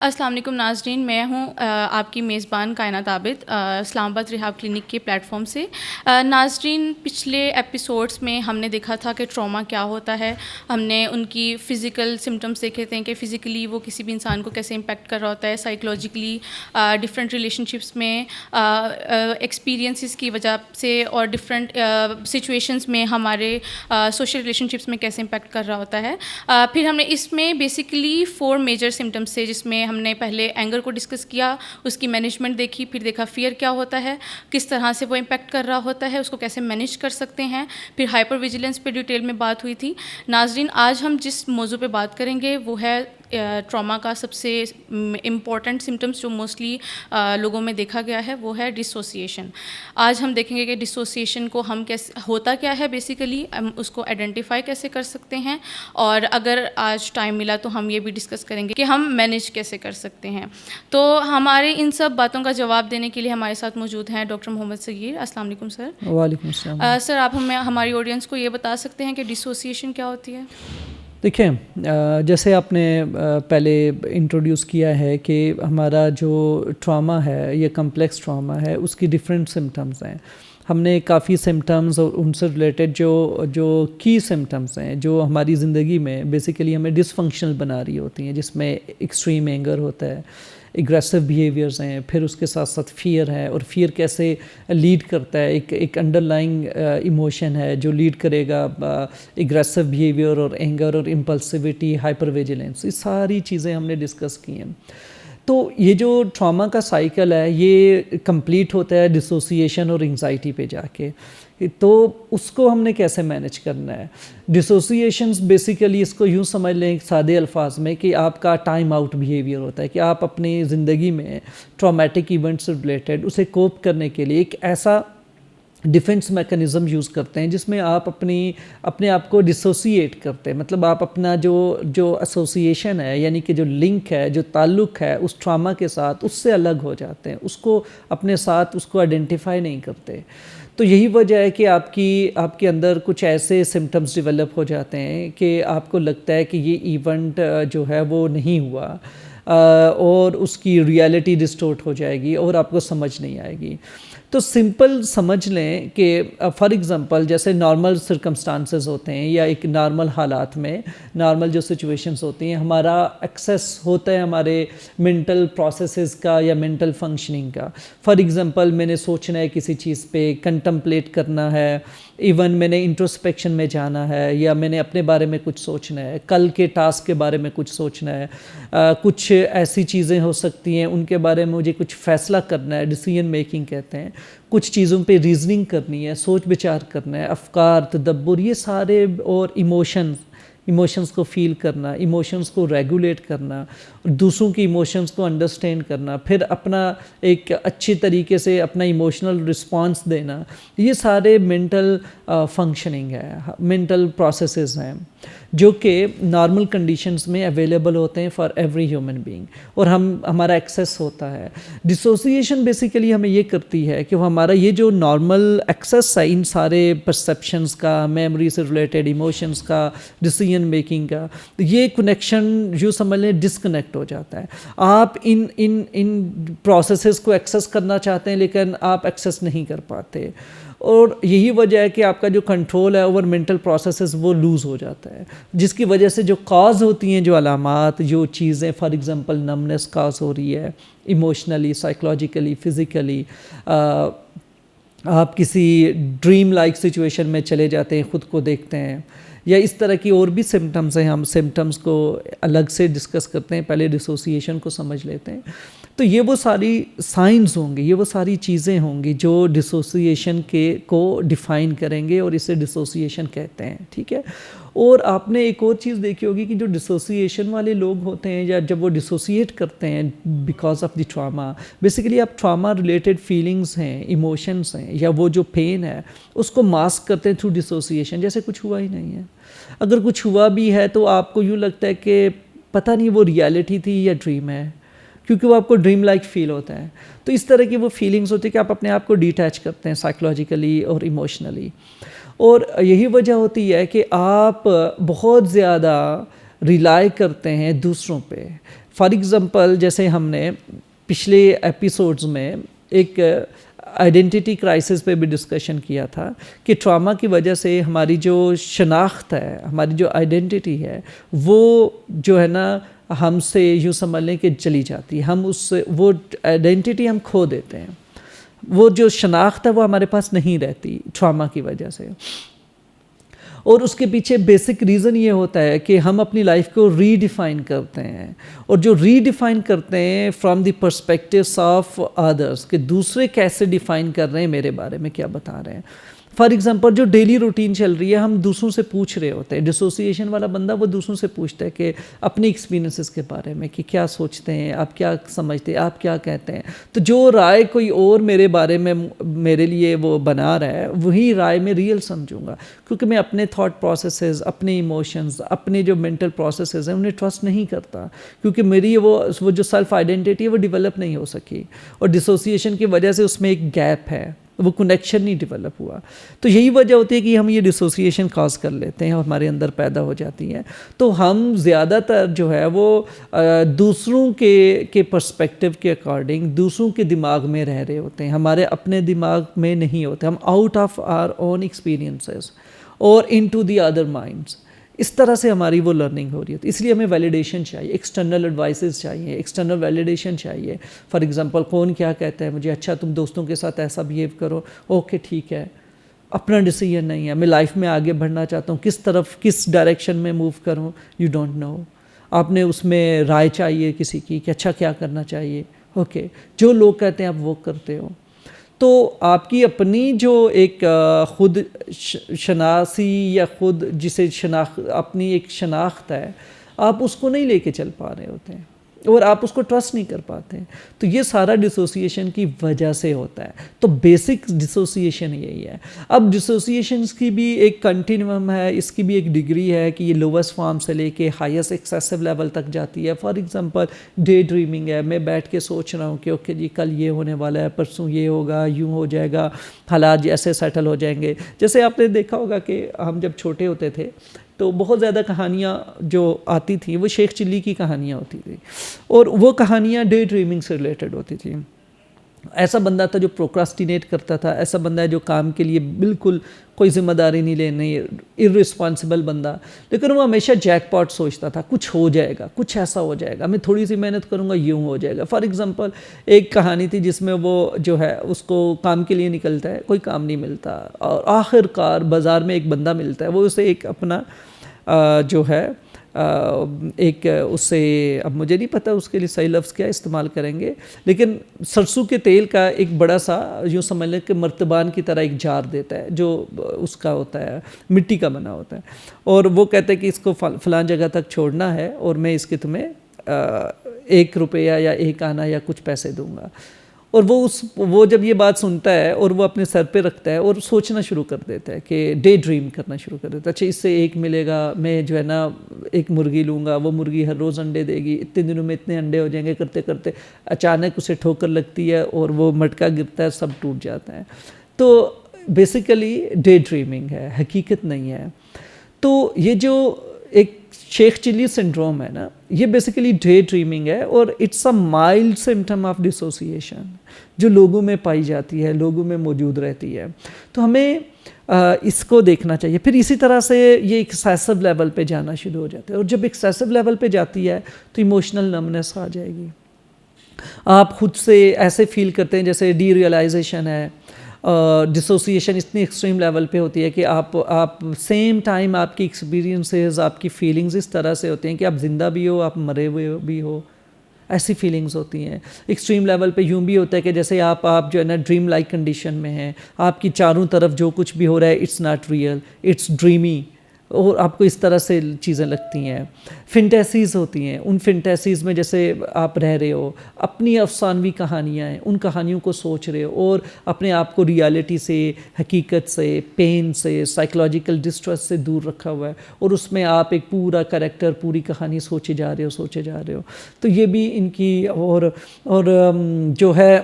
السلام علیکم ناظرین، میں ہوں آپ کی میزبان کائنات عابد اسلام آباد ریہاب کلینک کے پلیٹ فارم سے۔ ناظرین، پچھلے ایپیسوڈس میں ہم نے دیکھا تھا کہ ٹراما کیا ہوتا ہے، ہم نے ان کی فزیکل سمٹمس دیکھے تھے کہ فزیکلی وہ کسی بھی انسان کو کیسے امپیکٹ کر رہا ہوتا ہے، سائیکولوجیکلی ڈفرینٹ ریلیشن شپس میں ایکسپیرینسز کی وجہ سے اور ڈفرینٹ سچویشنز میں ہمارے سوشل ریلیشن شپس میں کیسے امپیکٹ کر رہا ہوتا ہے۔ پھر ہم نے اس میں بیسیکلی 4 میجر سمٹمس تھے، جس میں ہم نے پہلے اینگر کو ڈسکس کیا، اس کی مینجمنٹ دیکھی، پھر دیکھا فیئر کیا ہوتا ہے، کس طرح سے وہ امپیکٹ کر رہا ہوتا ہے، اس کو کیسے مینیج کر سکتے ہیں، پھر ہائپر ویجیلنس پہ ڈیٹیل میں بات ہوئی تھی۔ ناظرین، آج ہم جس موضوع پہ بات کریں گے وہ ہے ٹراما کا سب سے امپورٹنٹ سمٹمس جو موسٹلی لوگوں میں دیکھا گیا ہے، وہ ہے ڈسوسیشن۔ آج ہم دیکھیں گے کہ ڈسوسیشن کو ہم کیسے ہوتا کیا ہے، بیسیکلی ہم اس کو آئیڈینٹیفائی کیسے کر سکتے ہیں، اور اگر آج ٹائم ملا تو ہم یہ بھی ڈسکس کریں گے کہ ہم مینیج کیسے کر سکتے ہیں۔ تو ہمارے ان سب باتوں کا جواب دینے کے لیے ہمارے ساتھ موجود ہیں ڈاکٹر محمد صغیر۔ السلام علیکم سر۔ وعلیکم السلام۔ سر، آپ ہماری آڈینس کو یہ بتا سکتے ہیں کہ ڈسوسیشن کیا ہوتی ہے؟ دیکھیں، جیسے آپ نے پہلے انٹروڈیوس کیا ہے کہ ہمارا جو ٹراما ہے، یہ کمپلیکس ٹراما ہے، اس کی ڈفرینٹ سمٹمز ہیں۔ ہم نے کافی سمٹمز اور ان سے ریلیٹڈ جو کی سمٹمز ہیں جو ہماری زندگی میں بیسیکلی ہمیں ڈس فنکشنل بنا رہی ہوتی ہیں، جس میں ایکسٹریم اینگر ہوتا ہے، اگریسو بیہیویئرز ہیں، پھر اس کے ساتھ ساتھ فیئر ہے، اور فیئر کیسے لیڈ کرتا ہے، ایک انڈر لائنگ ایموشن ہے جو لیڈ کرے گا اگریسو بیہیویئر اور اینگر اور امپلسیوٹی، ہائپر ویجیلنس۔ یہ ساری چیزیں ہم نے ڈسکس کی ہیں۔ تو یہ جو ٹراما کا سائیکل ہے، یہ کمپلیٹ ہوتا ہے ڈسوسیشن اور انگزائٹی پہ جا کے۔ تو اس کو ہم نے کیسے مینیج کرنا ہے؟ ڈسوسیشنز بیسیکلی اس کو یوں سمجھ لیں سادے الفاظ میں کہ آپ کا ٹائم آؤٹ بیہیویئر ہوتا ہے، کہ آپ اپنی زندگی میں ٹرامیٹک ایونٹ سے ریلیٹڈ اسے کوپ کرنے کے لیے ایک ایسا ڈیفنس میکنزم یوز کرتے ہیں جس میں آپ اپنے آپ کو ڈسوسیٹ کرتے ہیں، مطلب آپ اپنا جو ایسوسیشن ہے، یعنی کہ جو لنک ہے، جو تعلق ہے اس ٹراما کے ساتھ، اس سے الگ ہو جاتے ہیں، اس کو اپنے ساتھ اس کو آئیڈینٹیفائی نہیں کرتے۔ تو یہی وجہ ہے کہ آپ کے اندر کچھ ایسے سمٹمز ڈیولپ ہو جاتے ہیں کہ آپ کو لگتا ہے کہ یہ ایونٹ جو ہے وہ نہیں ہوا، اور اس کی ریالٹی ڈسٹورٹ ہو جائے گی اور آپ کو سمجھ نہیں آئے گی۔ تو سمپل سمجھ لیں کہ فار ایگزامپل جیسے نارمل سرکمسٹانسز ہوتے ہیں، یا ایک نارمل حالات میں نارمل جو سچویشنز ہوتی ہیں، ہمارا ایکسیس ہوتا ہے ہمارے مینٹل پروسیسز کا یا مینٹل فنکشننگ کا۔ فار ایگزامپل میں نے سوچنا ہے کسی چیز پہ، کنٹمپلیٹ کرنا ہے، ایون میں نے انٹروسپیکشن میں جانا ہے، یا میں نے اپنے بارے میں کچھ سوچنا ہے، کل کے ٹاسک کے بارے میں کچھ سوچنا ہے، کچھ ایسی چیزیں ہو سکتی ہیں ان کے بارے میں مجھے کچھ فیصلہ کرنا ہے، ڈیسیژن میکنگ کہتے ہیں، کچھ چیزوں پہ ریزننگ کرنی ہے، سوچ بچار کرنا ہے، افکار، تدبر، یہ سارے، اور ایموشنز کو فیل کرنا، ایموشنز کو ریگولیٹ کرنا، دوسروں کی ایموشنز کو انڈرسٹینڈ کرنا، پھر اپنا ایک اچھی طریقے سے اپنا ایموشنل رسپانس دینا، یہ سارے مینٹل فنکشننگ ہے، مینٹل پروسیسز ہیں جو کہ نارمل کنڈیشنز میں اویلیبل ہوتے ہیں فار ایوری ہیومن بینگ، اور ہمارا ایکسیس ہوتا ہے۔ ڈسوسیشن بیسیکلی ہمیں یہ کرتی ہے کہ وہ ہمارا یہ جو نارمل ایکسیس ہے ان سارے پرسیپشنز کا، میموری سے ریلیٹڈ، ایموشنز کا، ڈیسیژن میکنگ کا، یہ کنیکشن جو سمجھ لیں ڈسکنیکٹ ہو جاتا ہے۔ آپ ان پروسیسز کو ایکسیس کرنا چاہتے ہیں لیکن آپ ایکسیس نہیں کر پاتے، اور یہی وجہ ہے کہ آپ کا جو کنٹرول ہے اوور مینٹل پروسیسز وہ لوز ہو جاتا ہے، جس کی وجہ سے جو کاز ہوتی ہیں، جو علامات، جو چیزیں، فار ایگزامپل نمنس کاز ہو رہی ہے ایموشنلی، سائیکولوجیکلی، فزیکلی، آپ کسی ڈریم لائک سچویشن میں چلے جاتے ہیں، خود کو دیکھتے ہیں، یا اس طرح کی اور بھی سمٹمز ہیں۔ ہم سمٹمز کو الگ سے ڈسکس کرتے ہیں، پہلے ڈسوسیشن کو سمجھ لیتے ہیں۔ تو یہ وہ ساری سائنز ہوں گی، یہ وہ ساری چیزیں ہوں گی جو ڈسوسیشن کو ڈیفائن کریں گے، اور اسے ڈسوسیشن کہتے ہیں، ٹھیک ہے۔ اور آپ نے ایک اور چیز دیکھی ہوگی کہ جو ڈسوسیشن والے لوگ ہوتے ہیں، یا جب وہ ڈسوسیٹ کرتے ہیں because of the trauma, basically آپ ٹراما ریلیٹڈ فیلنگز ہیں، ایموشنز ہیں، یا وہ جو پین ہے اس کو ماسک کرتے ہیں تھرو ڈسوسیشن، جیسے کچھ ہوا ہی نہیں ہے۔ اگر کچھ ہوا بھی ہے تو آپ کو یوں لگتا ہے کہ پتہ نہیں وہ ریالٹی تھی یا ڈریم ہے، کیونکہ وہ آپ کو ڈریم لائک فیل ہوتا ہے۔ تو اس طرح کی وہ فیلنگز ہوتی ہے کہ آپ اپنے آپ کو ڈیٹیچ کرتے ہیں سائیکولوجیکلی اور ایموشنلی، اور یہی وجہ ہوتی ہے کہ آپ بہت زیادہ ریلائی کرتے ہیں دوسروں پہ، فار ایگزامپل جیسے ہم نے پچھلے ایپیسوڈز میں ایک آئیڈینٹی کرائسس پہ بھی ڈسکشن کیا تھا کہ ٹراما کی وجہ سے ہماری جو شناخت ہے, ہماری جو آئیڈینٹی ہے, وہ جو ہے نا ہم سے یوں سمجھ لیں کہ چلی جاتی ہے. ہم اس سے وہ آئیڈینٹی ہم کھو دیتے ہیں, وہ جو شناخت ہے وہ ہمارے پاس نہیں رہتی ٹراما کی وجہ سے. اور اس کے پیچھے بیسک ریزن یہ ہوتا ہے کہ ہم اپنی لائف کو ری ڈیفائن کرتے ہیں, اور جو ری ڈیفائن کرتے ہیں فرام دی پرسپیکٹیوس آف ادرس, کہ دوسرے کیسے ڈیفائن کر رہے ہیں میرے بارے میں, کیا بتا رہے ہیں. فار ایگزامپل جو ڈیلی روٹین چل رہی ہے ہم دوسروں سے پوچھ رہے ہوتے ہیں. ڈسوسیشن والا بندہ وہ دوسروں سے پوچھتا ہے کہ اپنی ایکسپیرینسز کے بارے میں کہ کیا سوچتے ہیں آپ, کیا سمجھتے ہیں آپ, کیا کہتے ہیں. تو جو رائے کوئی اور میرے بارے میں میرے لیے وہ بنا رہا ہے وہی رائے میں ریئل سمجھوں گا, کیونکہ میں اپنے تھاٹ پروسیسز, اپنے ایموشنز, اپنے جو مینٹل پروسیسز ہیں انہیں ٹرسٹ نہیں کرتا, کیونکہ میری وہ جو سیلف آئیڈینٹی ہے وہ ڈیولپ نہیں ہو سکی, اور ڈسوسیشن کی وجہ سے اس میں ایک گیپ ہے, وہ کنیکشن نہیں ڈیولپ ہوا. تو یہی وجہ ہوتی ہے کہ ہم یہ ڈسوسیشن کاز کر لیتے ہیں اور ہمارے اندر پیدا ہو جاتی ہیں. تو ہم زیادہ تر جو ہے وہ دوسروں کے پرسپیکٹیو کے اکارڈنگ دوسروں کے دماغ میں رہ رہے ہوتے ہیں, ہمارے اپنے دماغ میں نہیں ہوتے. ہم out of our own experiences اور ان ٹو دی ادر مائنڈس, اس طرح سے ہماری وہ لرننگ ہو رہی ہے. اس لیے ہمیں ویلیڈیشن چاہیے, ایکسٹرنل ایڈوائسز چاہیے, ایکسٹرنل ویلیڈیشن چاہیے. فار ایگزامپل کون کیا کہتا ہے مجھے, اچھا تم دوستوں کے ساتھ ایسا بیہیو کرو, اوکے ٹھیک ہے, اپنا ڈیسیژن نہیں ہے, میں لائف میں آگے بڑھنا چاہتا ہوں, کس طرف کس ڈائریکشن میں موو کروں, یو ڈونٹ نو. آپ نے اس میں رائے چاہیے کسی کی کہ اچھا کیا کرنا چاہیے, اوکے جو لوگ کہتے ہیں آپ وہ کرتے ہو. تو آپ کی اپنی جو ایک خود شناسی یا خود جسے اپنی ایک شناخت ہے, آپ اس کو نہیں لے کے چل پا رہے ہوتے ہیں اور آپ اس کو ٹرسٹ نہیں کر پاتے ہیں. تو یہ سارا ڈسوسیشن کی وجہ سے ہوتا ہے. تو بیسک ڈسوسیشن یہی ہے. اب ڈسوسیشنس کی بھی ایک کنٹینیوم ہے, اس کی بھی ایک ڈگری ہے کہ یہ لووسٹ فارم سے لے کے ہائیسٹ ایکسیسو لیول تک جاتی ہے. فار ایگزامپل ڈے ڈریمنگ ہے, میں بیٹھ کے سوچ رہا ہوں کہ اوکے جی کل یہ ہونے والا ہے, پرسوں یہ ہوگا, یوں ہو جائے گا, حالات ایسے سیٹل ہو جائیں گے. جیسے آپ نے دیکھا ہوگا کہ ہم جب چھوٹے ہوتے تھے تو بہت زیادہ کہانیاں جو آتی تھیں وہ شیخ چلی کی کہانیاں ہوتی تھیں, اور وہ کہانیاں ڈے ڈریمنگ سے ریلیٹڈ ہوتی تھیں. ایسا بندہ تھا جو پروکراسٹینیٹ کرتا تھا, ایسا بندہ ہے جو کام کے لیے بالکل کوئی ذمہ داری نہیں لینی, ارسپانسبل بندہ, لیکن وہ ہمیشہ جیک پاٹ سوچتا تھا, کچھ ہو جائے گا, کچھ ایسا ہو جائے گا, میں تھوڑی سی محنت کروں گا یوں ہو جائے گا. فار ایگزامپل ایک کہانی تھی جس میں وہ جو ہے اس کو کام کے لیے نکلتا ہے, کوئی کام نہیں ملتا, اور آخر کار بازار میں ایک بندہ ملتا ہے, وہ اسے ایک اپنا جو ہے ایک اس سے, اب مجھے نہیں پتہ اس کے لیے صحیح لفظ کیا استعمال کریں گے, لیکن سرسوں کے تیل کا ایک بڑا سا یوں سمجھ لیں کہ مرتبان کی طرح ایک جار دیتا ہے جو اس کا ہوتا ہے, مٹی کا بنا ہوتا ہے, اور وہ کہتے ہیں کہ اس کو فلاں جگہ تک چھوڑنا ہے اور میں اس کے تمہیں 1 روپیہ یا 1 آنا یا کچھ پیسے دوں گا. اور وہ جب یہ بات سنتا ہے اور وہ اپنے سر پہ رکھتا ہے اور سوچنا شروع کر دیتا ہے کہ ڈے ڈریم کرنا شروع کر دیتا ہے, اچھا اس سے 1 ملے گا, میں جو ہے نا ایک مرغی لوں گا, وہ مرغی ہر روز انڈے دے گی, اتنے دنوں میں اتنے انڈے ہو جائیں گے, کرتے کرتے اچانک اسے ٹھوکر لگتی ہے اور وہ مٹکا گرتا ہے, سب ٹوٹ جاتا ہے. تو بیسیکلی ڈے ڈریمنگ ہے, حقیقت نہیں ہے. تو یہ جو ایک شیخ چلی سنڈروم ہے نا, یہ بیسیکلی ڈے ڈریمنگ ہے, اور it's a mild symptom of dissociation جو لوگوں میں پائی جاتی ہے, لوگوں میں موجود رہتی ہے. تو ہمیں اس کو دیکھنا چاہیے. پھر اسی طرح سے یہ ایکسیسو لیول پہ جانا شروع ہو جاتا ہے, اور جب ایکسیسو لیول پہ جاتی ہے تو ایموشنل نمنس آ جائے گی. آپ خود سے ایسے فیل کرتے ہیں جیسے ڈی ریئلائزیشن ہے. ڈسوسیشن اتنی ایکسٹریم لیول پہ ہوتی ہے کہ آپ سیم ٹائم آپ کی ایکسپیرینسز, آپ کی فیلنگز اس طرح سے ہوتے ہیں کہ آپ زندہ بھی ہو, آپ مرے ہوئے بھی ہو, ایسی فیلنگز ہوتی ہیں. ایکسٹریم لیول پہ یوں بھی ہوتا ہے کہ جیسے آپ جو ہے نا ڈریم لائک کنڈیشن میں ہیں, آپ کی چاروں طرف جو کچھ بھی ہو رہا ہے it's not real, it's dreamy, اور آپ کو اس طرح سے چیزیں لگتی ہیں. فنٹیسیز ہوتی ہیں, ان فنٹیسیز میں جیسے آپ رہ رہے ہو, اپنی افسانوی کہانیاں ہیں, ان کہانیوں کو سوچ رہے ہو, اور اپنے آپ کو ریالٹی سے, حقیقت سے, پین سے, سائیکولوجیکل ڈسٹریس سے دور رکھا ہوا ہے, اور اس میں آپ ایک پورا کریکٹر, پوری کہانی سوچے جا رہے ہو. تو یہ بھی ان کی اور جو ہے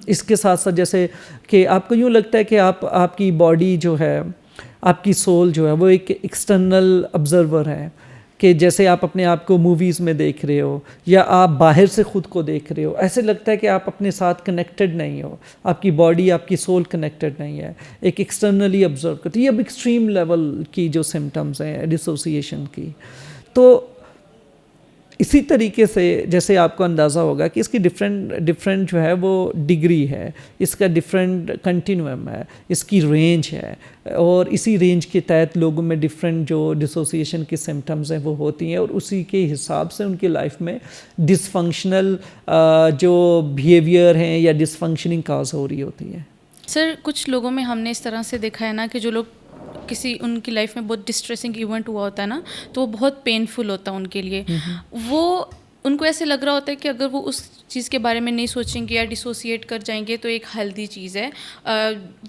اس کے ساتھ ساتھ جیسے کہ آپ کو یوں لگتا ہے کہ آپ کی باڈی جو ہے, آپ کی سول جو ہے وہ ایک ایکسٹرنل آبزرور ہے, کہ جیسے آپ اپنے آپ کو موویز میں دیکھ رہے ہو یا آپ باہر سے خود کو دیکھ رہے ہو, ایسے لگتا ہے کہ آپ اپنے ساتھ کنیکٹڈ نہیں ہو, آپ کی باڈی آپ کی سول کنیکٹڈ نہیں ہے, ایک ایکسٹرنلی آبزرو کرتی. یہ اب ایکسٹریم لیول کی جو سمٹمز ہیں ڈسوسیشن کی. تو اسی طریقے سے جیسے آپ کو اندازہ ہوگا کہ اس کی ڈفرینٹ جو ہے وہ ڈگری ہے, اس کا ڈفرینٹ کنٹینیوم ہے, اس کی رینج ہے, اور اسی رینج کے تحت لوگوں میں ڈفرینٹ جو ڈسوسیشن کی سمٹمز ہیں وہ ہوتی ہیں, اور اسی کے حساب سے ان کی لائف میں ڈس فنکشنل جو بیہیویئر ہیں یا ڈس فنکشننگ کاز ہو رہی ہوتی ہے. سر کچھ لوگوں میں ہم نے اس طرح سے دیکھا ہے نا کہ جو لوگ کسی ان کی لائف میں بہت ڈسٹریسنگ ایونٹ ہوا ہوتا ہے نا, تو وہ بہت پینفل ہوتا ہے ان کے لیے. وہ ان کو ایسے لگ رہا ہوتا ہے کہ اگر وہ اس چیز کے بارے میں نہیں سوچیں گے یا ڈسوسیٹ کر جائیں گے تو ایک ہیلدی چیز ہے,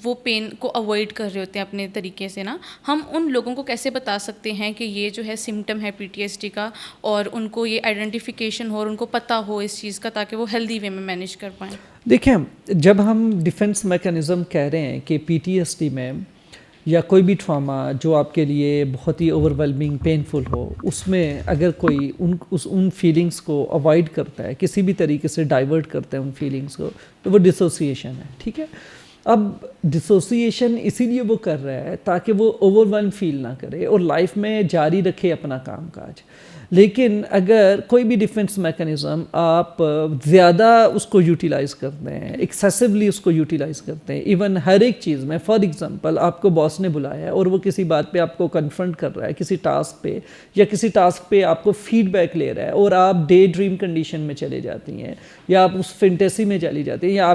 وہ پین کو اوائڈ کر رہے ہوتے ہیں اپنے طریقے سے نا. ہم ان لوگوں کو کیسے بتا سکتے ہیں کہ یہ جو ہے سمٹم ہے PTSD کا, اور ان کو یہ آئیڈینٹیفیکیشن ہو اور ان کو پتہ ہو اس چیز کا, تاکہ وہ ہیلدی وے میں مینیج کر پائیں؟ دیکھیں, جب ہم ڈیفنس میکانزم کہہ رہے ہیں کہ PTSD میں یا کوئی بھی ٹراما جو آپ کے لیے بہت ہی اوور ویلمنگ پینفل ہو, اس میں اگر کوئی ان فیلنگس کو اوائڈ کرتا ہے, کسی بھی طریقے سے ڈائیورٹ کرتا ہے ان فیلنگس کو, تو وہ ڈسوسیشن ہے. ٹھیک ہے, اب ڈسوسیشن اسی لیے وہ کر رہا ہے تاکہ وہ اوور ویلم فیل نہ کرے اور لائف میں جاری رکھے اپنا کام کاج. لیکن اگر کوئی بھی ڈیفنس میکانزم آپ زیادہ اس کو یوٹیلائز کرتے ہیں, ایکسیسولی اس کو یوٹیلائز کرتے ہیں, ایون ہر ایک چیز میں, فار ایگزامپل آپ کو باس نے بلایا ہے اور وہ کسی بات پہ آپ کو کنفرنٹ کر رہا ہے, کسی ٹاسک پہ, یا کسی ٹاسک پہ آپ کو فیڈ بیک لے رہا ہے, اور آپ ڈے ڈریم کنڈیشن میں چلے جاتی ہیں, یا آپ اس فینٹیسی میں چلی جاتی ہیں, یا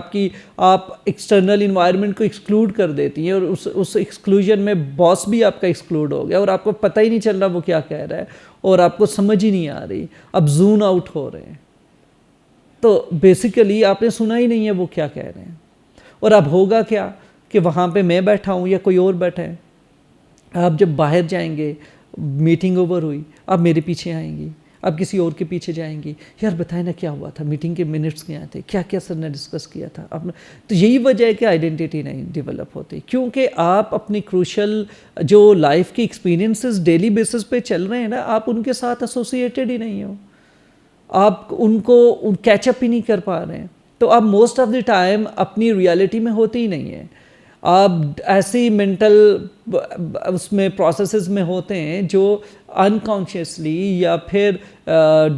آپ ایکسٹرنل انوائرمنٹ کو ایکسکلوڈ کر دیتی ہیں, اور اس ایکسکلوژن میں باس بھی آپ کا ایکسکلوڈ ہو گیا اور آپ کو پتہ ہی نہیں چل رہا وہ کیا کہہ رہا ہے, اور آپ کو سمجھ ہی نہیں آ رہی, اب زون آؤٹ ہو رہے ہیں. تو بیسیکلی آپ نے سنا ہی نہیں ہے وہ کیا کہہ رہے ہیں. اور اب ہوگا کیا کہ وہاں پہ میں بیٹھا ہوں یا کوئی اور بیٹھا ہے, آپ جب باہر جائیں گے, میٹنگ اوور ہوئی, آپ میرے پیچھے آئیں گی, آپ کسی اور کے پیچھے جائیں گی, یار بتائیں نا کیا ہوا تھا, میٹنگ کے منٹس کیا تھے, کیا کیا سر نے ڈسکس کیا تھا. تو یہی وجہ ہے کہ آئیڈینٹی نہیں ڈیولپ ہوتی, کیونکہ آپ اپنی کروشل جو لائف کی ایکسپیرینسز ڈیلی بیسس پہ چل رہے ہیں نا, آپ ان کے ساتھ ایسوسیٹیڈ ہی نہیں ہو, آپ ان کو کیچ اپ ہی نہیں کر پا رہے ہیں. تو آپ موسٹ آف دی ٹائم اپنی ریالٹی میں ہوتے ہی نہیں ہیں, آپ ایسی مینٹل اس میں پروسیسز میں ہوتے ہیں جو انکانشیسلی یا پھر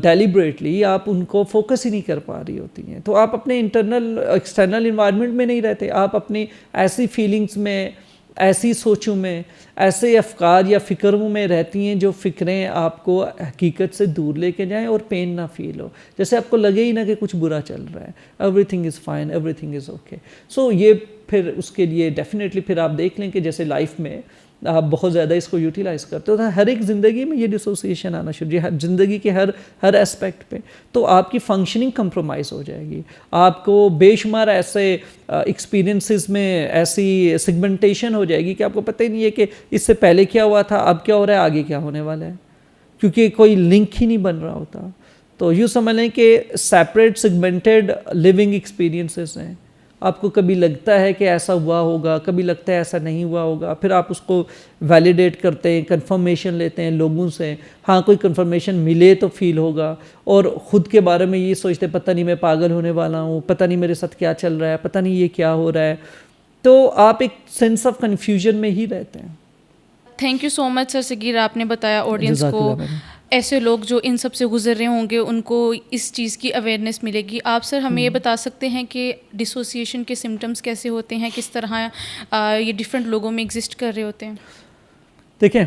ڈیلیبریٹلی آپ ان کو فوکس ہی نہیں کر پا رہی ہوتی ہیں. تو آپ اپنے انٹرنل ایکسٹرنل انوائرمنٹ میں نہیں رہتے, آپ اپنی ایسی فیلنگز میں, ایسی سوچوں میں, ایسے افکار یا فکروں میں رہتی ہیں جو فکریں آپ کو حقیقت سے دور لے کے جائیں اور پین نہ فیل ہو, جیسے آپ کو لگے ہی نہ کہ کچھ برا چل رہا ہے, everything is fine, everything is okay. So یہ پھر اس کے لیے ڈیفینیٹلی پھر آپ دیکھ لیں کہ جیسے لائف میں آپ بہت زیادہ اس کو یوٹیلائز کرتے ہو, ہر ایک زندگی میں یہ ڈسوسیشن آنا شروع, زندگی کے ہر اسپیکٹ پہ, تو آپ کی فنکشننگ کمپرومائز ہو جائے گی. آپ کو بے شمار ایسے ایکسپیرینسز میں ایسی سیگمنٹیشن ہو جائے گی کہ آپ کو پتہ ہی نہیں ہے کہ اس سے پہلے کیا ہوا تھا, اب کیا ہو رہا ہے, آگے کیا ہونے والا ہے, کیونکہ کوئی لنک ہی نہیں بن رہا ہوتا. تو یوں سمجھ لیں کہ سیپریٹ سیگمنٹڈ لیونگ ایکسپیرینسز ہیں. آپ کو کبھی لگتا ہے کہ ایسا ہوا ہوگا, کبھی لگتا ہے ایسا نہیں ہوا ہوگا, پھر آپ اس کو ویلیڈیٹ کرتے ہیں, کنفرمیشن لیتے ہیں لوگوں سے, ہاں کوئی کنفرمیشن ملے تو فیل ہوگا, اور خود کے بارے میں یہ سوچتے پتہ نہیں میں پاگل ہونے والا ہوں, پتہ نہیں میرے ساتھ کیا چل رہا ہے, پتہ نہیں یہ کیا ہو رہا ہے. تو آپ ایک سینس آف کنفیوژن میں ہی رہتے ہیں. تھینک یو سو مچ سر صغیر, آپ نے بتایا آڈینس کو, ایسے لوگ جو ان سب سے گزر رہے ہوں گے ان کو اس چیز کی اویئرنیس ملے گی. آپ سر ہمیں یہ بتا سکتے ہیں کہ ڈسوسیشن کے سمٹمز کیسے ہوتے ہیں, کس طرح یہ ڈفرینٹ لوگوں میں ایگزسٹ کر رہے ہوتے ہیں؟ دیکھیں,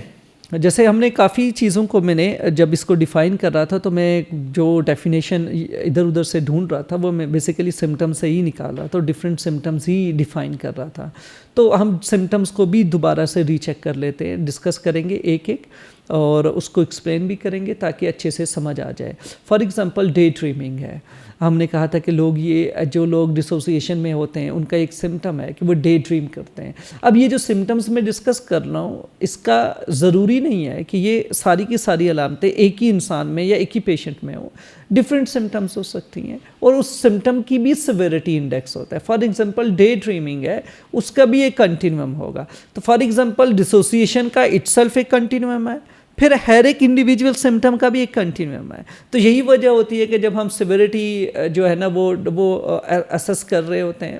جیسے ہم نے کافی چیزوں کو, میں نے جب اس کو ڈیفائن کر رہا تھا تو میں جو ڈیفینیشن ادھر ادھر سے ڈھونڈ رہا تھا وہ میں بیسیکلی سمٹم سے ہی نکال رہا تھا, تو ڈفرینٹ سمٹمز ہی ڈیفائن کر رہا تھا. تو ہم سمٹمز کو بھی دوبارہ سے ری چیک کر لیتے ہیں, ڈسکس کریں گے ایک ایک, اور اس کو ایکسپلین بھی کریں گے تاکہ اچھے سے سمجھ آ جائے. فار ایگزامپل ڈے ڈریمنگ ہے, ہم نے کہا تھا کہ جو لوگ ڈسوسیشن میں ہوتے ہیں ان کا ایک سمٹم ہے کہ وہ ڈے ڈریم کرتے ہیں. اب یہ جو سمٹمز میں ڈسکس کر رہا ہوں, اس کا ضروری نہیں ہے کہ یہ ساری کی ساری علامتیں ایک ہی انسان میں یا ایک ہی پیشنٹ میں ہوں, ڈفرینٹ سمٹمز ہو سکتی ہیں, اور اس سمٹم کی بھی سیویرٹی انڈیکس ہوتا ہے. فار ایگزامپل ڈے ڈریمنگ ہے, اس کا بھی ایک کنٹینیوم ہوگا. تو فار ایگزامپل ڈسوسیشن کا اٹ سیلف ایک کنٹینیوم ہے, پھر ہر ایک انڈیویجول سمٹم کا بھی ایک کنٹینیوم ہے. تو یہی وجہ ہوتی ہے کہ جب ہم سیویرٹی جو ہے نا وہ اسیس کر رہے ہوتے ہیں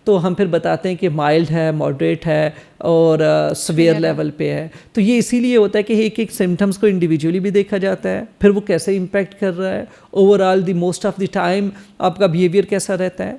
تو ہم پھر بتاتے ہیں کہ مائلڈ ہے, ماڈریٹ ہے اور سویئر لیول پہ ہے. تو یہ اسی لیے ہوتا ہے کہ ایک ایک سمٹمس کو انڈیویجولی بھی دیکھا جاتا ہے, پھر وہ کیسے امپیکٹ کر رہا ہے over all the most of the time آپ کا بیہیویئر کیسا رہتا ہے,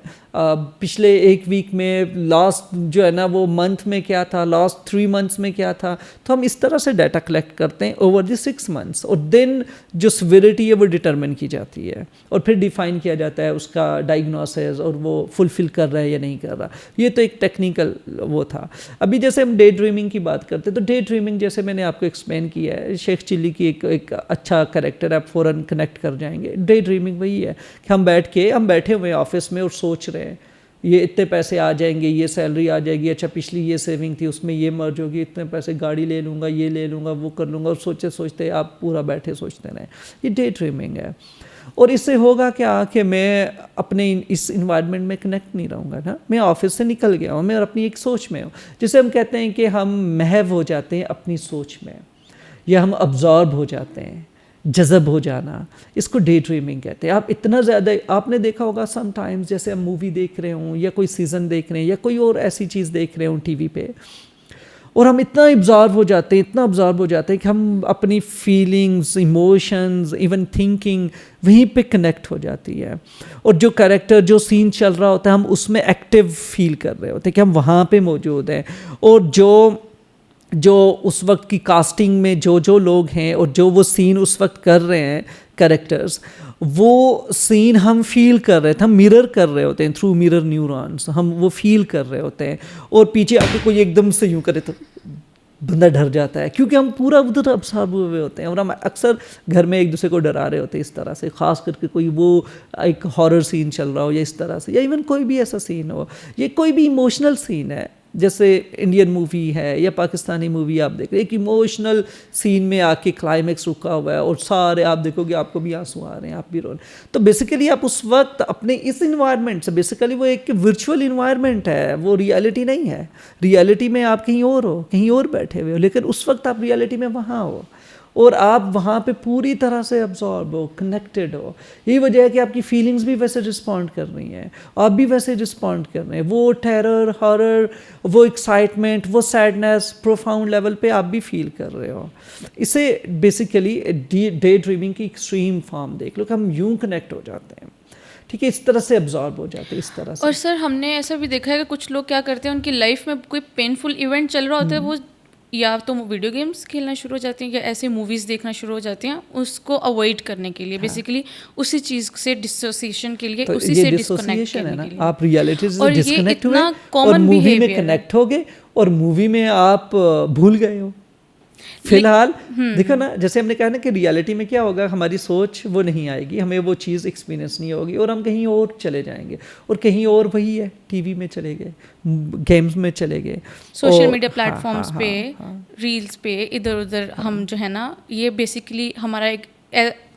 پچھلے ایک ویک میں لاسٹ جو ہے نا وہ منتھ میں کیا تھا, لاسٹ 3 months میں کیا تھا. تو ہم اس طرح سے ڈیٹا کلیکٹ کرتے ہیں اوور دی 6 months, اور دین جو سویرٹی ہے وہ ڈٹرمن کی جاتی ہے اور پھر ڈیفائن کیا جاتا ہے اس کا ڈائگنوسس اور وہ فلفل کر رہا ہے یا نہیں کر رہا. یہ تو ایک ٹیکنیکل وہ تھا. ابھی جیسے ہم ڈے ڈریمنگ کی بات کرتے ہیں تو ڈے ڈریمنگ جیسے میں نے آپ کو ایکسپلین کیا ہے, شیخ چلی کی ایک اچھا کریکٹر ہے, آپ فوراً کنیکٹ کر جائیں گے. ڈے ڈریمنگ وہی ہے کہ ہم بیٹھے ہوئے ہیں آفس میں اور سوچ رہے ہیں یہ اتنے پیسے آ جائیں گے, یہ سیلری آ جائے گی, اچھا پچھلی یہ سیونگ تھی اس میں یہ مرج ہوگی, اتنے پیسے گاڑی لے لوں گا, یہ لے لوں گا, وہ کر لوں گا, اور سوچتے آپ پورا بیٹھے سوچتے رہیں. یہ ڈے ڈریمنگ ہے. اور اس سے ہوگا کیا کہ میں اپنے اس انوائرمنٹ میں کنیکٹ نہیں رہوں گا نا, میں آفس سے نکل گیا ہوں, میں اپنی ایک سوچ میں ہوں. جسے ہم کہتے ہیں کہ ہم محو ہو جاتے ہیں اپنی سوچ میں, یا ہم ابزارب ہو جاتے ہیں, جذب ہو جانا, اس کو ڈے ڈریمنگ کہتے ہیں. آپ اتنا زیادہ, آپ نے دیکھا ہوگا سم ٹائمز جیسے ہم مووی دیکھ رہے ہوں یا کوئی سیزن دیکھ رہے ہیں یا کوئی اور ایسی چیز دیکھ رہے ہوں ٹی وی پہ, اور ہم اتنا ابزارب ہو جاتے ہیں کہ ہم اپنی فیلنگز, ایموشنز, ایون تھنکنگ وہیں پہ کنیکٹ ہو جاتی ہے. اور جو کریکٹر, جو سین چل رہا ہوتا ہے, ہم اس میں ایکٹیو فیل کر رہے ہوتے ہیں کہ ہم وہاں پہ موجود ہیں. اور جو اس وقت کی کاسٹنگ میں جو لوگ ہیں اور جو وہ سین اس وقت کر رہے ہیں کریکٹرز, وہ سین ہم فیل کر رہے تھے, ہم مرر کر رہے ہوتے ہیں تھرو مرر نیورونس, ہم وہ فیل کر رہے ہوتے ہیں. اور پیچھے آ کے کوئی ایک دم سے یوں کرے تو بندہ ڈر جاتا ہے کیونکہ ہم پورا ادھر ابزارب ہوئے ہوتے ہیں. اور ہم اکثر گھر میں ایک دوسرے کو ڈرا رہے ہوتے ہیں اس طرح سے, خاص کر کے کوئی وہ ایک ہارر سین چل رہا ہو یا اس طرح سے, یا ایون کوئی بھی ایسا سین ہو, یہ کوئی بھی ایموشنل سین ہے جیسے انڈین مووی ہے یا پاکستانی مووی آپ دیکھ رہے ہیں, ایک ایموشنل سین میں آ کے کلائمیکس رکا ہوا ہے اور سارے آپ دیکھو گے آپ کو بھی آنسو آ رہے ہیں, آپ بھی رو رہے ہیں. تو بیسیکلی آپ اس وقت اپنے اس انوائرمنٹ سے, بیسیکلی وہ ایک ورچوئل انوائرمنٹ ہے, وہ ریالٹی نہیں ہے. ریالٹی میں آپ کہیں اور ہو, کہیں اور بیٹھے ہوئے ہو, لیکن اس وقت آپ ریالٹی میں وہاں ہو اور آپ وہاں پہ پوری طرح سے ابزارب ہو, کنیکٹڈ ہو. یہی وجہ ہے کہ آپ کی فیلنگز بھی ویسے رسپونڈ کر رہی ہیں, آپ بھی ویسے رسپونڈ کر رہے ہیں. وہ ٹیرر, ہارر, وہ ایکسائٹمنٹ, وہ سیڈنس پروفاؤنڈ لیول پہ آپ بھی فیل کر رہے ہو. اسے بیسیکلی ڈے ڈریمنگ کی ایکسٹریم فارم دیکھ لو کہ ہم یوں کنیکٹ ہو جاتے ہیں, ٹھیک ہے, اس طرح سے ابزارب ہو جاتے ہیں, اس طرح سے. اور سر ہم نے ایسا بھی دیکھا ہے کہ کچھ لوگ کیا کرتے ہیں, ان کی لائف میں کوئی پینفل ایونٹ چل رہا ہوتا ہے, وہ یا تو ویڈیو گیمس کھیلنا شروع ہو جاتے ہیں یا ایسے موویز دیکھنا شروع ہو جاتے ہیں اس کو اوائڈ کرنے کے لیے, بیسیکلی اسی چیز سے ڈسوسیشن کے لیے, اسی سے ڈسکنیکٹ کرنے کے لیے. آپ ریالٹی سے اور یہ ڈسکنیکٹ ہوئے اتنا اور کامن مووی میں بیہیویئر کنیکٹ ہو گئے اور مووی میں آپ بھول گئے ہو. فی الحال دیکھو نا, جیسے ہم نے کہا نا کہ ریالٹی میں کیا ہوگا, ہماری سوچ وہ نہیں آئے گی, ہمیں وہ چیز ایکسپیرینس نہیں ہوگی اور ہم کہیں اور چلے جائیں گے, اور کہیں اور وہی ہے, ٹی وی میں چلے گئے, گیمز میں چلے گئے, سوشل میڈیا پلیٹ فارمز پہ, ریلز پہ, ادھر ادھر ہم جو ہے نا, یہ بیسیکلی ہمارا ایک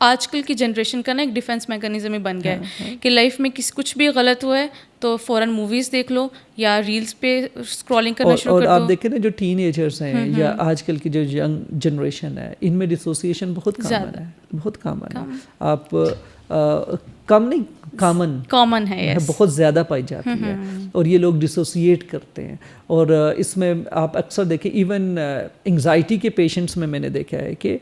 آج کل کی جنریشن کا نا ایک ڈیفینس میکانزم ہی بن گیا ہے کہ لائف میں کچھ بھی غلط ہوا ہے تو فوراً موویز دیکھ لو یا ریلز پہ اسکرولنگ کرنا شروع کر دو. اور آپ دیکھیں نا جو ٹین ایجرز ہیں یا آج کل کی جو ینگ جنریشن ہے, ان میں ڈسوسیشن بہت کامن ہے, بہت کامن ہے. آپ کم نہیں, کامن ہے, بہت زیادہ پائی جاتی ہے, اور یہ لوگ ڈسوسیٹ کرتے ہیں. اور اس میں آپ اکثر دیکھیں ایون انگزائٹی کے پیشنٹس میں نے دیکھا ہے کہ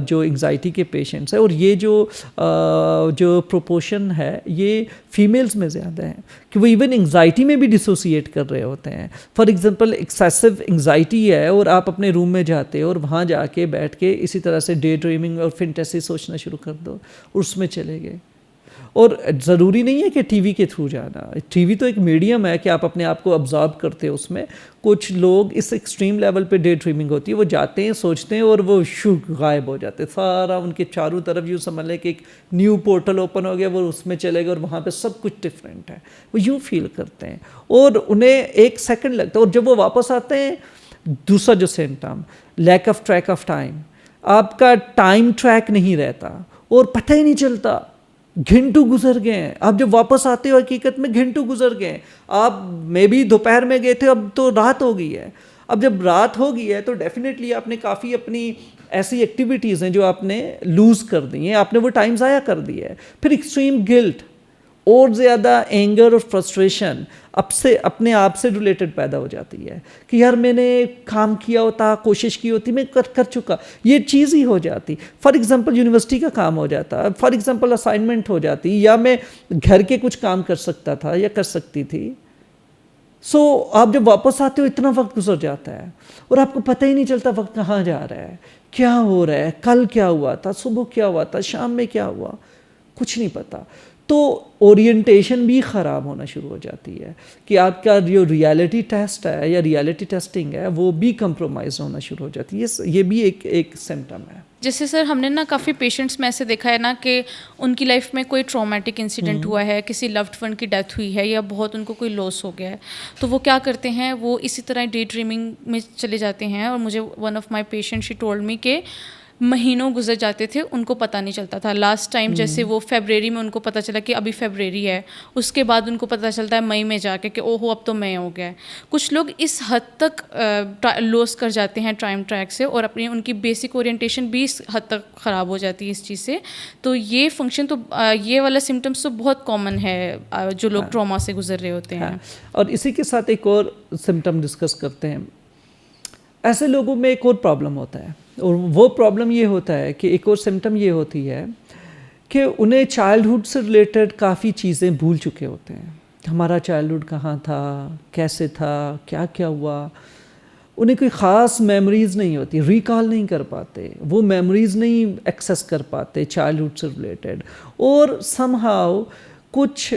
جو انگزائٹی کے پیشنٹس ہیں, اور یہ جو پروپورشن ہے یہ فیمیلز میں زیادہ ہے کہ وہ ایون انگزائٹی میں بھی ڈسوسیٹ کر رہے ہوتے ہیں. فار ایگزامپل ایکسیسو انگزائٹی ہے اور آپ اپنے روم میں جاتے اور وہاں جا کے بیٹھ کے اسی طرح سے ڈے ڈریمنگ اور فینٹیسی سوچنا شروع کر دو, اس میں چلے گئے. اور ضروری نہیں ہے کہ ٹی وی کے تھرو جانا, ٹی وی تو ایک میڈیم ہے کہ آپ اپنے آپ کو ابزارب کرتے ہو اس میں. کچھ لوگ اس ایکسٹریم لیول پہ ڈے ڈریمنگ ہوتی ہے, وہ جاتے ہیں, سوچتے ہیں اور وہ غائب ہو جاتے ہیں, سارا ان کے چاروں طرف یوں سمجھ لیں کہ ایک نیو پورٹل اوپن ہو گیا, وہ اس میں چلے گئے اور وہاں پہ سب کچھ ڈفرینٹ ہے, وہ یوں فیل کرتے ہیں اور انہیں 1 سیکنڈ لگتا ہے. اور جب وہ واپس آتے ہیں, دوسرا جو symptom lack of track of time, آپ کا ٹائم ٹریک نہیں رہتا اور پتہ ہی نہیں چلتا, گھنٹوں گزر گئے ہیں. آپ جب واپس آتے ہو حقیقت میں گھنٹوں گزر گئے ہیں, آپ میں بھی دوپہر میں گئے تھے, اب تو رات ہو گئی ہے. اب جب رات ہو گئی ہے تو ڈیفینیٹلی آپ نے کافی اپنی ایسی ایکٹیویٹیز ہیں جو آپ نے لوز کر دی ہیں, آپ نے وہ ٹائم ضائع کر دیا ہے. پھر ایکسٹریم گلٹ اور زیادہ اینگر اور فرسٹریشن اپنے آپ سے ریلیٹڈ پیدا ہو جاتی ہے کہ یار میں نے کام کیا ہوتا, کوشش کی ہوتی, میں کر چکا, یہ چیز ہی ہو جاتی. فار ایگزامپل یونیورسٹی کا کام ہو جاتا, فار ایگزامپل اسائنمنٹ ہو جاتی, یا میں گھر کے کچھ کام کر سکتا تھا یا کر سکتی تھی. سو آپ جب واپس آتے ہو اتنا وقت گزر جاتا ہے اور آپ کو پتہ ہی نہیں چلتا وقت کہاں جا رہا ہے, کیا ہو رہا ہے, کل کیا ہوا تھا, صبح کیا ہوا تھا, شام میں کیا ہوا, کچھ نہیں پتہ. تو اورینٹیشن بھی خراب ہونا شروع ہو جاتی ہے کہ آپ کا جو ریالٹی ٹیسٹ ہے یا ریالٹی ٹیسٹنگ ہے وہ بھی کمپرومائز ہونا شروع ہو جاتی ہے. یہ بھی ایک سمٹم ہے. جیسے سر ہم نے نا کافی پیشنٹس میں ایسے دیکھا ہے نا کہ ان کی لائف میں کوئی ٹرامیٹک انسیڈنٹ ہوا ہے, کسی لوڈ ون کی ڈیتھ ہوئی ہے یا بہت ان کو کوئی لاس ہو گیا ہے, تو وہ کیا کرتے ہیں, وہ اسی طرح ڈے ڈریمنگ میں چلے جاتے ہیں. اور مجھے one of my patient she told me کہ مہینوں گزر جاتے تھے, ان کو پتہ نہیں چلتا تھا. لاسٹ ٹائم جیسے وہ فیبریری میں ان کو پتہ چلا کہ ابھی فیبریری ہے, اس کے بعد ان کو پتہ چلتا ہے مئی میں جا کے کہ اوہو اب تو مئی ہو گیا ہے. کچھ لوگ اس حد تک لوس کر جاتے ہیں ٹائم ٹریک سے, اور اپنی ان کی بیسک اورینٹیشن بھی اس حد تک خراب ہو جاتی ہے اس چیز سے. تو یہ فنکشن تو یہ والا سمٹمس تو بہت کامن ہے جو لوگ ٹراما سے گزر رہے ہوتے ہیں. اور اسی کے ساتھ ایک اور سمٹم ڈسکس کرتے ہیں. ایسے لوگوں میں ایک اور پرابلم ہوتا ہے, اور وہ پرابلم یہ ہوتا ہے کہ ایک اور سمٹم یہ ہوتی ہے کہ انہیں چائلڈہڈ سے ریلیٹڈ کافی چیزیں بھول چکے ہوتے ہیں. ہمارا چائلڈہڈ کہاں تھا, کیسے تھا, کیا کیا ہوا, انہیں کوئی خاص میموریز نہیں ہوتی, ریکال نہیں کر پاتے, وہ میموریز نہیں ایکسیس کر پاتے چائلڈہڈ سے ریلیٹڈ. اور سم ہاؤ کچھ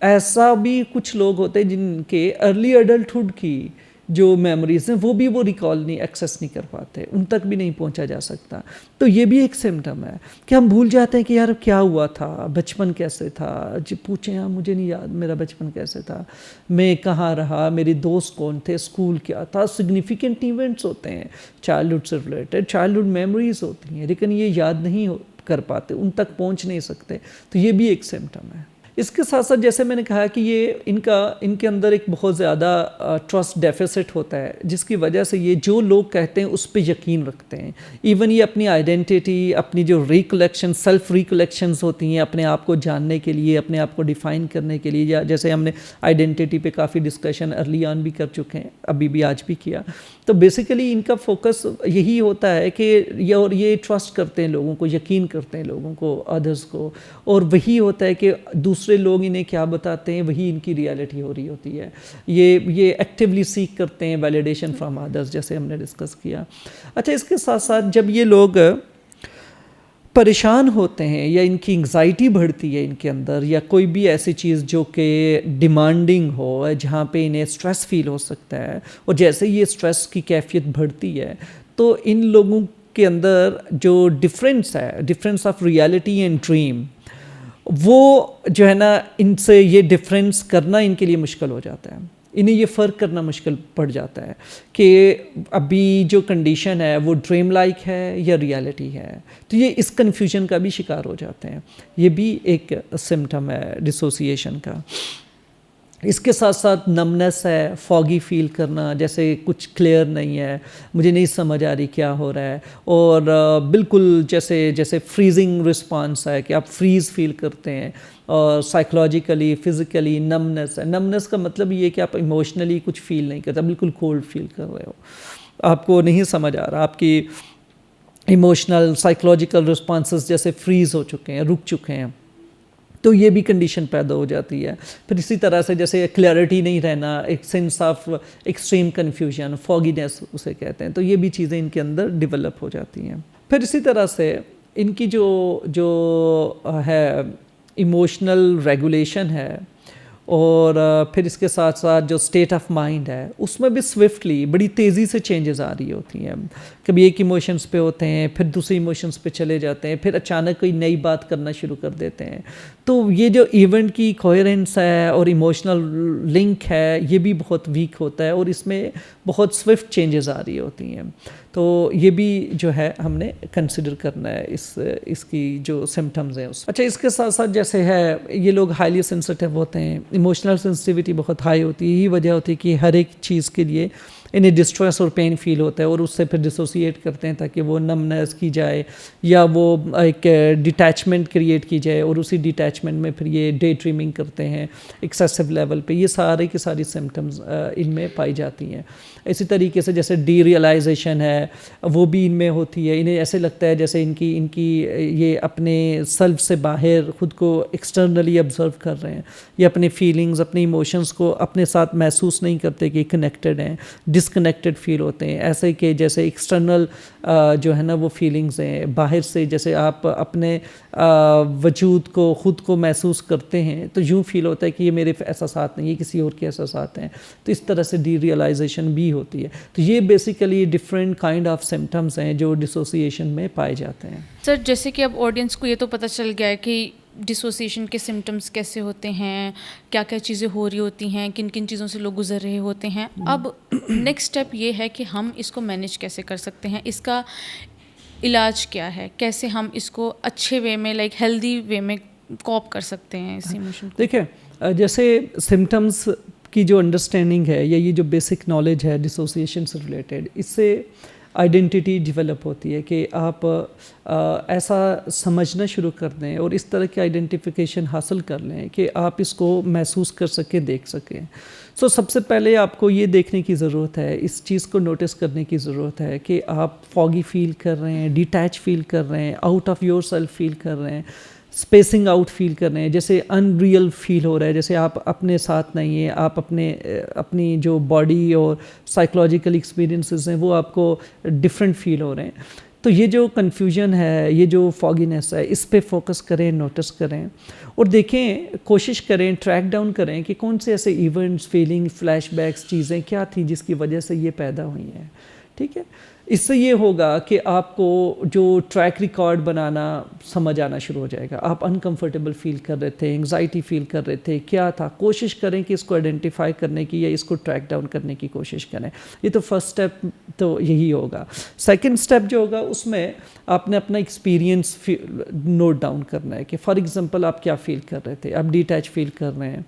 ایسا بھی کچھ لوگ ہوتے ہیں جن کے ارلی ایڈلٹہڈ کی جو میموریز ہیں وہ بھی وہ ریکال نہیں, ایکسیس نہیں کر پاتے, ان تک بھی نہیں پہنچا جا سکتا. تو یہ بھی ایک سمٹم ہے کہ ہم بھول جاتے ہیں کہ یار کیا ہوا تھا, بچپن کیسے تھا, جی پوچھیں ہاں مجھے نہیں یاد میرا بچپن کیسے تھا, میں کہاں رہا, میرے دوست کون تھے, اسکول کیا تھا. سگنیفیکنٹ ایونٹس ہوتے ہیں چائلڈہڈ سے ریلیٹڈ, چائلڈہڈ میموریز ہوتی ہیں, لیکن یہ یاد نہیں کر پاتے, ان تک پہنچ نہیں سکتے. تو یہ بھی ایک سمٹم ہے. اس کے ساتھ ساتھ جیسے میں نے کہا کہ یہ ان کے اندر ایک بہت زیادہ ٹرسٹ ڈیفیسٹ ہوتا ہے, جس کی وجہ سے یہ جو لوگ کہتے ہیں اس پہ یقین رکھتے ہیں. ایون یہ اپنی آئیڈینٹی, اپنی جو ریکلیکشن, سیلف ریکلیکشنز ہوتی ہیں اپنے آپ کو جاننے کے لیے, اپنے آپ کو ڈیفائن کرنے کے لیے, یا جیسے ہم نے آئیڈینٹی پہ کافی ڈسکشن ارلی آن بھی کر چکے ہیں, ابھی بھی آج بھی کیا. تو بیسیکلی ان کا فوکس یہی ہوتا ہے کہ یہ ٹرسٹ کرتے ہیں لوگوں کو, یقین کرتے ہیں لوگوں کو, ادرس کو, اور وہی ہوتا ہے کہ دوسرے لوگ انہیں کیا بتاتے ہیں وہی ان کی ریالٹی ہو رہی ہوتی ہے. یہ ایکٹیولی سیک کرتے ہیں ویلیڈیشن فرام ادرس, جیسے ہم نے ڈسکس کیا. اچھا, اس کے ساتھ ساتھ جب یہ لوگ پریشان ہوتے ہیں یا ان کی انگزائٹی بڑھتی ہے ان کے اندر, یا کوئی بھی ایسی چیز جو کہ ڈیمانڈنگ ہو, جہاں پہ انہیں اسٹریس فیل ہو سکتا ہے, اور جیسے یہ اسٹریس کی کیفیت بڑھتی ہے تو ان لوگوں کے اندر جو difference of reality and dream, وہ جو ہے نا ان سے یہ ڈفرینس کرنا ان کے لیے مشکل ہو جاتا ہے. انہیں یہ فرق کرنا مشکل پڑ جاتا ہے کہ ابھی جو کنڈیشن ہے وہ ڈریم لائک ہے یا ریالٹی ہے. تو یہ اس کنفیوژن کا بھی شکار ہو جاتے ہیں. یہ بھی ایک سمٹم ہے ڈسوسیشن کا. اس کے ساتھ ساتھ نمنس ہے, فاگی فیل کرنا, جیسے کچھ کلیئر نہیں ہے, مجھے نہیں سمجھ آ رہی کیا ہو رہا ہے, اور بالکل جیسے فریزنگ رسپانس ہے کہ آپ فریز فیل کرتے ہیں, اور سائیکلوجیکلی فزیکلی نمنس ہے. نمنس کا مطلب یہ ہے کہ آپ ایموشنلی کچھ فیل نہیں کرتے, بالکل کولڈ فیل کر رہے ہو, آپ کو نہیں سمجھ آ رہا, آپ کی ایموشنل سائیکلوجیکل رسپانسز جیسے فریز ہو چکے ہیں, رک چکے ہیں. تو یہ بھی کنڈیشن پیدا ہو جاتی ہے. پھر اسی طرح سے جیسے کلیئرٹی نہیں رہنا, ایک سینس آف ایکسٹریم کنفیوژن, فاگینیس اسے کہتے ہیں. تو یہ بھی چیزیں ان کے اندر ڈیولپ ہو جاتی ہیں. پھر اسی طرح سے ان کی جو ہے ایموشنل ریگولیشن ہے, اور پھر اس کے ساتھ ساتھ جو اسٹیٹ آف مائنڈ ہے اس میں بھی سوئفٹلی بڑی تیزی سے چینجز آ رہی ہوتی ہیں. کبھی ایک ایموشنس پہ ہوتے ہیں, پھر دوسری ایموشنس پہ چلے جاتے ہیں, پھر اچانک کوئی نئی بات کرنا شروع کر دیتے ہیں. تو یہ جو ایونٹ کی کوہیرنس ہے اور ایموشنل لنک ہے یہ بھی بہت ویک ہوتا ہے, اور اس میں بہت سوئفٹ چینجز آ رہی ہوتی ہیں. تو یہ بھی جو ہے ہم نے کنسیڈر کرنا ہے اس کی جو سمٹمز ہیں اچھا اس کے ساتھ ساتھ جیسے ہے یہ لوگ ہائیلی سینسٹیو ہوتے ہیں, ایموشنل سینسٹیوٹی بہت ہائی ہوتی ہے, یہی وجہ ہوتی ہے کہ ہر ایک چیز کے لیے انہیں ڈسٹریس اور پین فیل ہوتا ہے اور اس سے پھر ڈسوسیٹ کرتے ہیں تاکہ وہ نمنس کی جائے یا وہ ایک ڈیٹیچمنٹ کریٹ کی جائے, اور اسی ڈیٹیچمنٹ میں پھر یہ ڈے ڈریمنگ کرتے ہیں ایکسیسو لیول پہ. یہ سارے کی ساری سمٹمز ان میں پائی جاتی ہیں. اسی طریقے سے جیسے ڈی ریئلائزیشن ہے وہ بھی ان میں ہوتی ہے, انہیں ایسے لگتا ہے جیسے ان کی یہ اپنے سیلف سے باہر خود کو ایکسٹرنلی آبزرو کر رہے ہیں, یا اپنے فیلنگز اپنے ایموشنز کو اپنے ساتھ محسوس نہیں کرتے کہ کنیکٹڈ ہیں, ڈسکنیکٹڈ فیل ہوتے ہیں, ایسے کہ جیسے ایکسٹرنل جو ہے نا وہ فیلنگز ہیں باہر سے, جیسے آپ اپنے وجود کو خود کو محسوس کرتے ہیں تو یوں فیل ہوتا ہے کہ یہ میرے احساسات نہیں, یہ کسی اور کے احساسات ہیں. تو اس طرح سے ڈی ریئلائزیشن بھی ہوتی ہے. تو یہ basically different kind of symptoms ہیں جو ڈسوسیشن میں پائے جاتے ہیں. سر جیسے کہ اب آڈینس کو یہ تو پتہ چل گیا ہے کہ ڈسوسیشن کے سمٹمز کیسے ہوتے ہیں, کیا کیا چیزیں ہو رہی ہوتی ہیں, کن کن چیزوں سے لوگ گزر رہے ہوتے ہیں. اب نیکسٹ اسٹیپ یہ ہے کہ ہم اس کو مینیج کیسے کر سکتے ہیں, اس کا علاج کیا ہے, کیسے ہم اس کو اچھے وے میں لائک ہیلدی وے میں کوپ کر سکتے ہیں اس ایموشن کو. دیکھیں جیسے سمٹمز کی جو انڈرسٹینڈنگ ہے یا یہ جو بیسک نالج ہے ڈسوسیشن سے ریلیٹڈ, اس سے آئیڈینٹی ڈیولپ ہوتی ہے کہ آپ ایسا سمجھنا شروع کر دیں اور اس طرح کی آئیڈینٹیفیکیشن حاصل کر لیں کہ آپ اس کو محسوس کر سکیں, دیکھ سکیں. سب سے پہلے آپ کو یہ دیکھنے کی ضرورت ہے, اس چیز کو نوٹس کرنے کی ضرورت ہے کہ آپ فوگی فیل کر رہے ہیں, ڈیٹیچ فیل کر رہے ہیں, آؤٹ آف یور سیلف فیل کر رہے ہیں, اسپیسنگ آؤٹ فیل کر رہے ہیں, جیسے ان ریئل فیل ہو رہا ہے, جیسے آپ اپنے ساتھ نہیں ہیں, آپ اپنی جو باڈی اور سائیکولوجیکل ایکسپیرینسز ہیں وہ آپ کو ڈفرینٹ فیل ہو رہے ہیں. تو یہ جو کنفیوژن ہے, یہ جو فاگینس ہے, اس پہ فوکس کریں, نوٹس کریں اور دیکھیں, کوشش کریں, ٹریک ڈاؤن کریں کہ کون سے ایسے ایونٹس, فیلنگ, فلیش بیکس, چیزیں کیا تھیں جس کی وجہ سے یہ پیدا ہوئی ہیں. ٹھیک ہے, اس سے یہ ہوگا کہ آپ کو جو ٹریک ریکارڈ بنانا سمجھ آنا شروع ہو جائے گا. آپ انکمفرٹیبل فیل کر رہے تھے, انگزائٹی فیل کر رہے تھے, کیا تھا, کوشش کریں کہ اس کو آئیڈینٹیفائی کرنے کی یا اس کو ٹریک ڈاؤن کرنے کی کوشش کریں. یہ تو فرسٹ اسٹیپ تو یہی ہوگا. سیکنڈ اسٹیپ جو ہوگا اس میں آپ نے اپنا ایکسپیرینس نوٹ ڈاؤن کرنا ہے کہ فار ایگزامپل آپ کیا فیل کر رہے تھے, آپ ڈیٹیچ فیل کر رہے ہیں,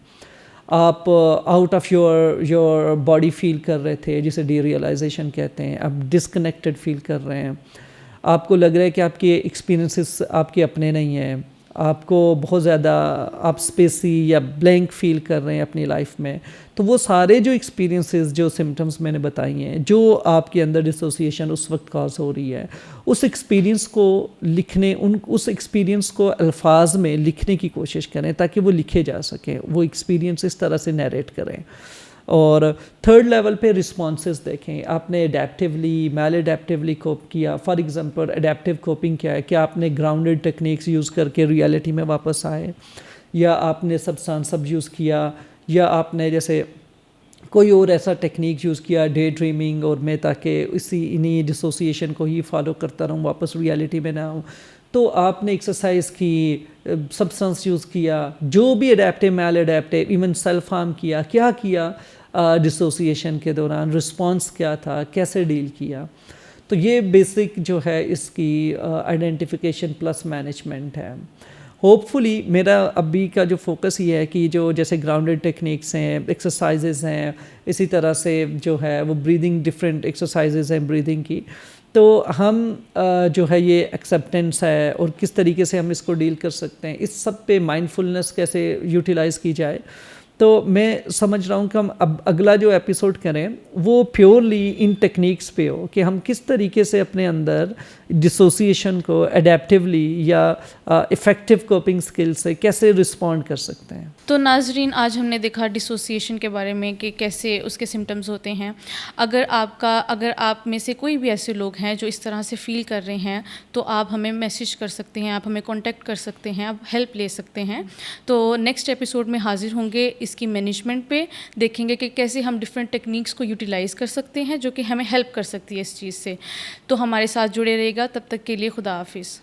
آپ آؤٹ آف یور باڈی فیل کر رہے تھے جسے ڈی ریئلائزیشن کہتے ہیں, آپ ڈسکنیکٹڈ فیل کر رہے ہیں, آپ کو لگ رہا ہے کہ آپ کے ایکسپیرینسز آپ کے اپنے نہیں ہیں, آپ کو بہت زیادہ آپ اسپیسی یا بلینک فیل کر رہے ہیں اپنی لائف میں. تو وہ سارے جو ایکسپیرینسز, جو سمٹمز میں نے بتائی ہیں, جو آپ کے اندر ڈسوسیشن اس وقت کاز ہو رہی ہے, اس ایکسپیرینس کو لکھنے, اس ایکسپیرینس کو الفاظ میں لکھنے کی کوشش کریں تاکہ وہ لکھے جا سکیں, وہ ایکسپیرینس اس طرح سے نیریٹ کریں. اور تھرڈ لیول پہ رسپانسز دیکھیں, آپ نے اڈیپٹیولی, میل اڈیپٹیولی کوپ کیا. فار ایگزامپل اڈیپٹیو کوپنگ کیا ہے, کہ آپ نے گراؤنڈڈ ٹیکنیکس یوز کر کے ریئلٹی میں واپس آئے, یا آپ نے سبسٹانس یوز کیا, یا آپ نے جیسے کوئی اور ایسا ٹیکنیک یوز کیا ڈے ڈریمنگ, اور میں تاکہ انہی ڈسوسیشن کو ہی فالو کرتا رہوں, واپس ریئلٹی میں نہ آؤں. تو آپ نے ایکسرسائز کی, سبسٹانس یوز کیا, جو بھی اڈیپٹیو, میل اڈیپٹیو, ایون سیلف ہارم کیا, کیا کیا ڈسوسیشن کے دوران, رسپانس کیا تھا, کیسے ڈیل کیا. تو یہ بیسک جو ہے اس کی آئیڈینٹیفیکیشن پلس مینجمنٹ ہے. ہوپ فلی میرا ابھی کا جو فوکس یہ ہے کہ جو جیسے گراؤنڈڈ ٹیکنیکس ہیں, ایکسرسائزز ہیں, اسی طرح سے جو ہے وہ بریدنگ, ڈفرینٹ ایکسرسائزز ہیں بریدنگ کی, تو ہم جو ہے یہ ایکسیپٹنس ہے اور کس طریقے سے ہم اس کو ڈیل کر سکتے ہیں, اس سب پہ مائنڈفلنس کیسے یوٹیلائز کی جائے. تو میں سمجھ رہا ہوں کہ ہم اب اگلا جو ایپیسوڈ کریں وہ پیورلی ان ٹیکنیکس پہ ہو کہ ہم کس طریقے سے اپنے اندر ڈسوسیشن کو اڈیپٹیولی یا افیکٹو کوپنگ سکل سے کیسے رسپونڈ کر سکتے ہیں. تو ناظرین, آج ہم نے دیکھا ڈسوسیشن کے بارے میں کہ کیسے اس کے سمٹمز ہوتے ہیں. اگر آپ میں سے کوئی بھی ایسے لوگ ہیں جو اس طرح سے فیل کر رہے ہیں تو آپ ہمیں میسیج کر سکتے ہیں, آپ ہمیں کانٹیکٹ کر سکتے ہیں, آپ ہیلپ لے سکتے ہیں. تو نیکسٹ ایپیسوڈ میں حاضر ہوں گے, اس کی مینجمنٹ پہ دیکھیں گے کہ کیسے ہم ڈفرینٹ ٹیکنیکس کو یوٹیلائز کر سکتے ہیں جو کہ ہمیں ہیلپ کر سکتی ہے اس چیز سے. تو ہمارے ساتھ جڑے رہے گا, تب تک کے لیے خدا حافظ.